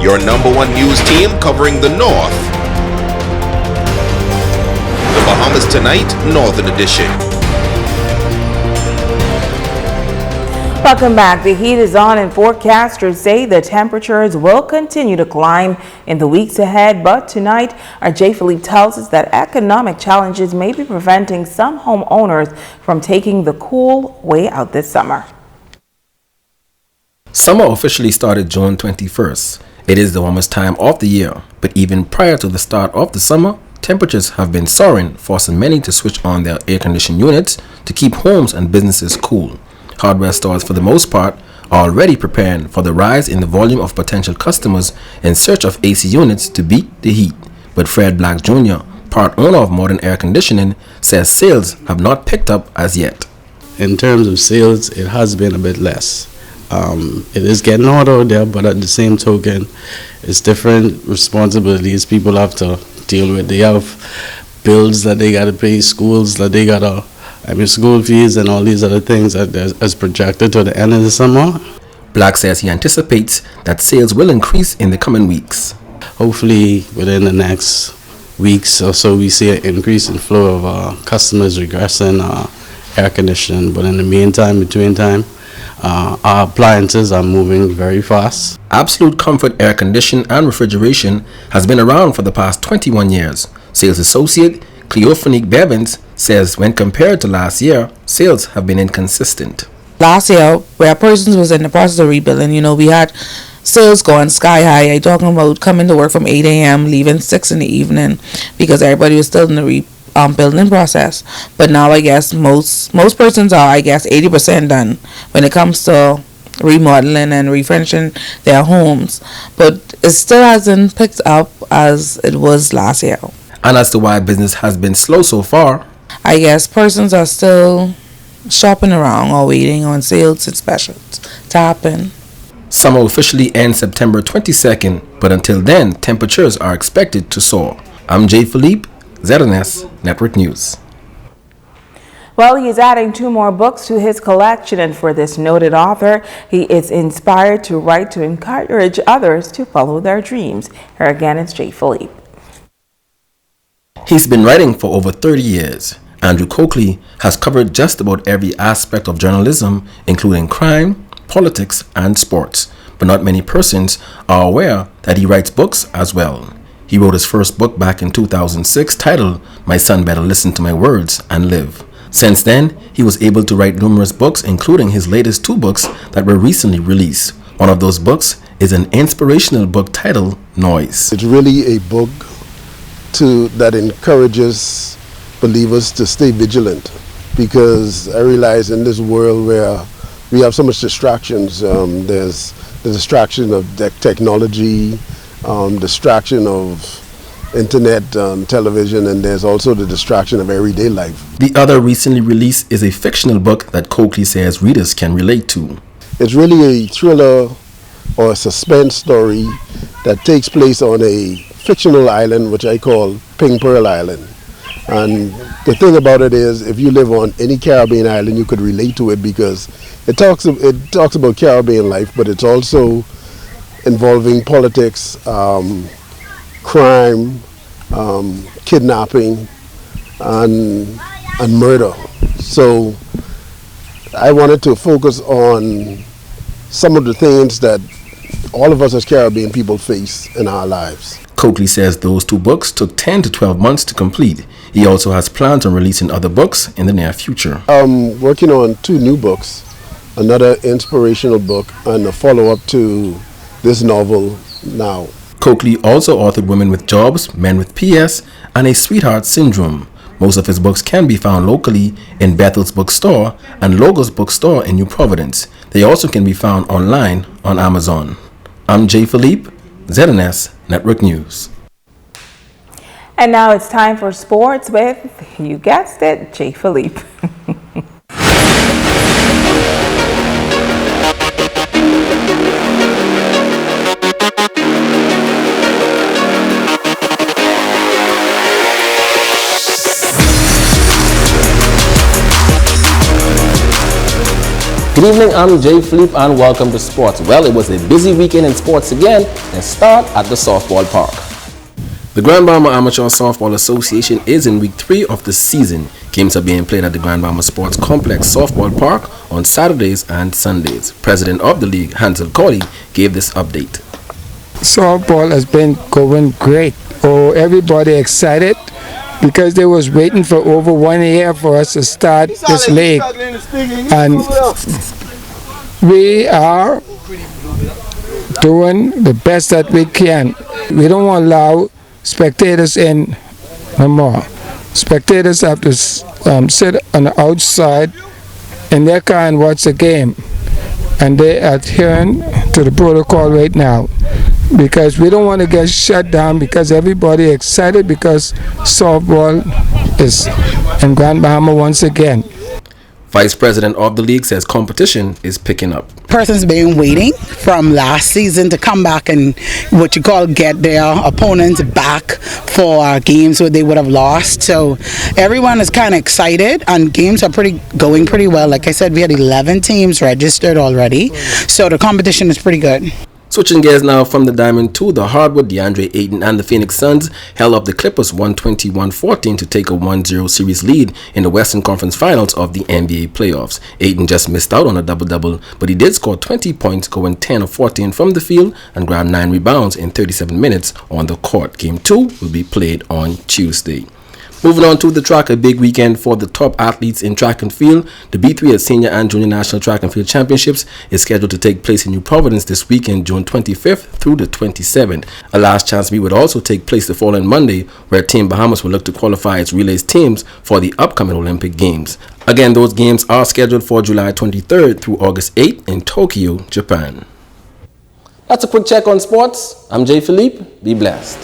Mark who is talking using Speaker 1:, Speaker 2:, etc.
Speaker 1: your number one news team covering the North. The Bahamas Tonight, Northern Edition.
Speaker 2: Welcome back. The heat is on and forecasters say the temperatures will continue to climb in the weeks ahead. But tonight, our Jay Philippe tells us that economic challenges may be preventing some homeowners from taking the cool way out this summer.
Speaker 3: Summer officially started June 21st. It is the warmest time of the year, but even prior to the start of the summer, temperatures have been soaring, forcing many to switch on their air-conditioned units to keep homes and businesses cool. Hardware stores, for the most part, are already preparing for the rise in the volume of potential customers in search of AC units to beat the heat. But Fred Black Jr., part owner of Modern Air Conditioning, says sales have not picked up as yet.
Speaker 4: In terms of sales, it has been a bit less. It is getting hot out there, but at the same token, it's different responsibilities people have to deal with. They have bills that they got to pay, schools that they got to, school fees and all these other things that is projected to the end of the summer.
Speaker 3: Black says he anticipates that sales will increase in the coming weeks.
Speaker 4: Hopefully within the next weeks or so we see an increase in flow of customers regressing air conditioning. But in the meantime, our appliances are moving very fast.
Speaker 3: Absolute Comfort Air Conditioning and Refrigeration has been around for the past 21 years. Sales associate Cleophonique Bevins says when compared to last year, sales have been inconsistent.
Speaker 5: Last year, where persons was in the process of rebuilding, we had sales going sky high. I talking about coming to work from 8 a.m., leaving 6 in the evening because everybody was still in the building process. But now I guess most persons are 80% done when it comes to remodeling and refurnishing their homes. But it still hasn't picked up as it was last year.
Speaker 3: And as to why business has been slow so far,
Speaker 5: I guess persons are still shopping around or waiting on sales and specials to happen.
Speaker 3: Summer officially ends September 22nd, but until then, temperatures are expected to soar. I'm Jay Philippe, ZNS Network News.
Speaker 2: Well, he's adding 2 more books to his collection, and for this noted author, he is inspired to write to encourage others to follow their dreams. Here again, it's Jay Philippe.
Speaker 3: He's been writing for over 30 years. Andrew Coakley has covered just about every aspect of journalism, including crime, politics, and sports. But not many persons are aware that he writes books as well. He wrote his first book back in 2006 titled My Son Better Listen to My Words and Live. Since then, he was able to write numerous books, including his latest 2 books that were recently released. One of those books is an inspirational book titled Noise.
Speaker 6: It's really a book that encourages believers to stay vigilant, because I realize in this world where we have so much distractions, there's the distraction of technology, distraction of internet, television, and there's also the distraction of everyday life.
Speaker 3: The other recently released is a fictional book that Coakley says readers can relate to.
Speaker 6: It's really a thriller or a suspense story that takes place on a fictional island, which I call Pink Pearl Island. And the thing about it is, if you live on any Caribbean island, you could relate to it, because it talks about Caribbean life, but it's also involving politics, crime, kidnapping, and murder. So I wanted to focus on some of the things that all of us as Caribbean people face in our lives.
Speaker 3: Coakley says those 2 books took 10 to 12 months to complete. He also has plans on releasing other books in the near future.
Speaker 6: I'm working on 2 new books, another inspirational book and a follow-up to this novel now.
Speaker 3: Coakley also authored Women with Jobs, Men with PS, and A Sweetheart Syndrome. Most of his books can be found locally in Bethel's Bookstore and Logos Bookstore in New Providence. They also can be found online on Amazon. I'm Jay Philippe, ZNS Network News.
Speaker 2: And now it's time for sports with, you guessed it, Jay Philippe.
Speaker 3: Good evening, I'm Jay Philippe and welcome to sports. Well, it was a busy weekend in sports again. Let's start at the softball park. The Grand Bahama Amateur Softball Association is in week 3 of the season. Games are being played at the Grand Bahama Sports Complex Softball Park on Saturdays and Sundays. President of the league, Hansel Colley, gave this update.
Speaker 7: Softball has been going great. Oh, everybody excited because they was waiting for over 1 year for us to start this league. And we are doing the best that we can. We don't want to allow spectators in no more. Spectators have to sit on the outside in their car and watch the game. And they are adhering to the protocol right now, because we don't want to get shut down because everybody excited because softball is in Grand Bahama once again.
Speaker 3: Vice President of the league says competition is picking up.
Speaker 8: Persons been waiting from last season to come back and what you call get their opponents back for games where they would have lost. So everyone is kind of excited and games are going pretty well. Like I said, we had 11 teams registered already. So the competition is pretty good.
Speaker 3: Switching gears now from the Diamond to the Hardwood, DeAndre Ayton and the Phoenix Suns held up the Clippers 120-114 to take a 1-0 series lead in the Western Conference Finals of the NBA playoffs. Ayton just missed out on a double-double, but he did score 20 points, going 10 of 14 from the field and grabbed 9 rebounds in 37 minutes on the court. Game 2 will be played on Tuesday. Moving on to the track, a big weekend for the top athletes in track and field. The B3 Senior and Junior National Track and Field Championships is scheduled to take place in New Providence this weekend, June 25th through the 27th. A last chance meet would also take place the following Monday, where Team Bahamas will look to qualify its relays teams for the upcoming Olympic Games. Again, those games are scheduled for July 23rd through August 8th in Tokyo, Japan. That's a quick check on sports. I'm Jay Philippe. Be blessed.